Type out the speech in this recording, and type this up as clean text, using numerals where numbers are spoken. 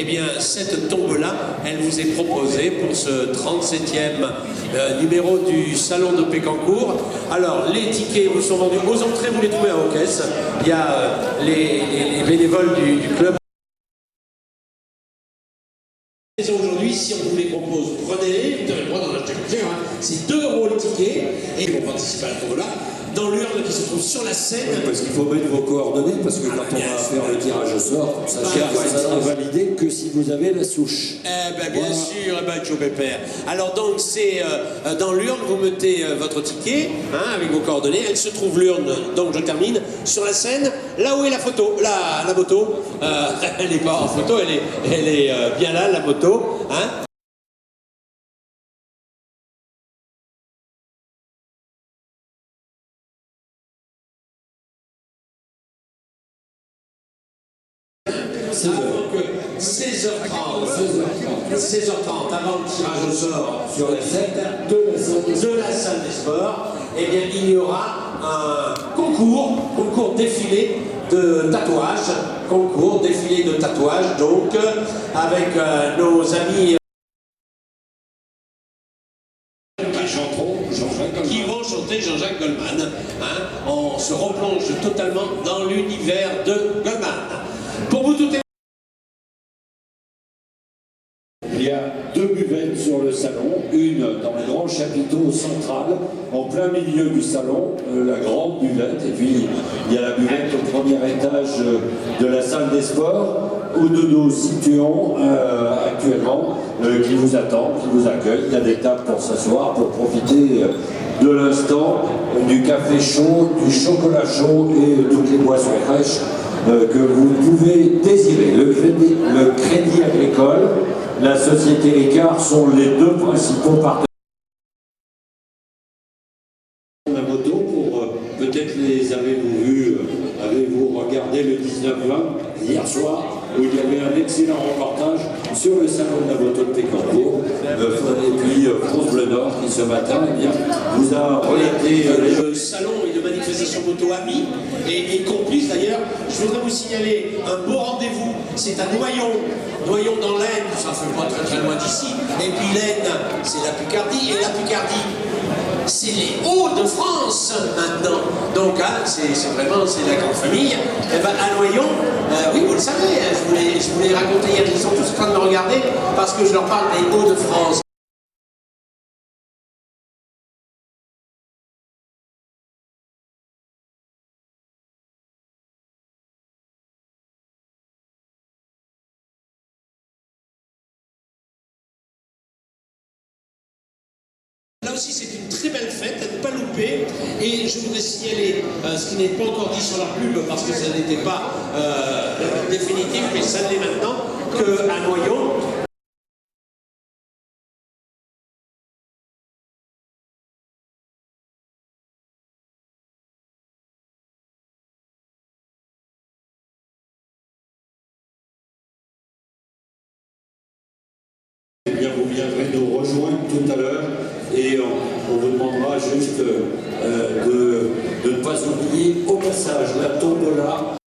eh bien cette tombola, elle vous est proposée pour ce 37e numéro du Salon de Pécancourt. Alors, les tickets vous sont vendus aux entrées, vous les trouvez aux caisses. Il y a les bénévoles du club. Aujourd'hui, si on vous les propose, prenez-les, vous avez le droit d'en acheter plusieurs. Hein. C'est 2 € le ticket et ils vont participer à la tombola dans l'urne qui se trouve sur la scène. Oui, parce qu'il faut mettre vos coordonnées, parce que quand on va faire le tirage au sort, sachez que ça sera validé que si vous avez la souche. Eh ben, bien sûr, Joe Pépère. Alors donc, c'est dans l'urne, vous mettez votre ticket, hein, avec vos coordonnées. Elle se trouve l'urne, donc je termine, sur la scène, là où est la photo. La moto, elle n'est pas en photo, elle est bien là, la moto. Hein. Avant que 16h30, avant le tirage au sort sur la scène de la salle des sports, eh bien, il y aura un concours défilé de tatouage, donc avec nos amis qui vont chanter Jean-Jacques Goldman. Hein, on se replonge totalement dans l'univers de Goldman. Pour vous tout il y a 2 buvettes sur le salon, une dans le grand chapiteau central, en plein milieu du salon, la grande buvette, et puis il y a la buvette au premier étage de la salle des sports, où nous nous situons actuellement, qui vous attend, qui vous accueille. Il y a des tables pour s'asseoir, pour profiter de l'instant, du café chaud, du chocolat chaud et toutes les boissons fraîches que vous pouvez désirer. Le Crédit Agricole, la Société Ricard sont les 2 principaux partenaires. La moto, pour peut-être les avez-vous vus, avez-vous regardé le 19-20 hier soir, où il y avait un excellent reportage sur le salon de la moto de Pécancourt, et puis France Bleu Nord qui ce matin vous a relaté le salon et de manifestation moto amis et complices d'ailleurs. Je voudrais vous signaler un beau rendez-vous. C'est à Noyon dans l'Aisne, ça fait pas très loin d'ici. Et puis l'Aisne, c'est la Picardie, et la Picardie, c'est les Hauts-de-France maintenant. Donc hein, c'est vraiment la grande famille. Et ben à Noyon, oui vous le savez, hein, je voulais raconter hier, ils sont tous en train de me regarder parce que je leur parle des Hauts-de-France. Là aussi, c'est une très belle fête, à ne pas louper. Et je voudrais signaler ce qui n'est pas encore dit sur la pub, parce que ça n'était pas définitif, mais ça l'est maintenant, qu'à Noyon, eh bien, vous viendrez nous rejoindre tout à l'heure et on vous demandera juste de ne pas oublier au passage la tombola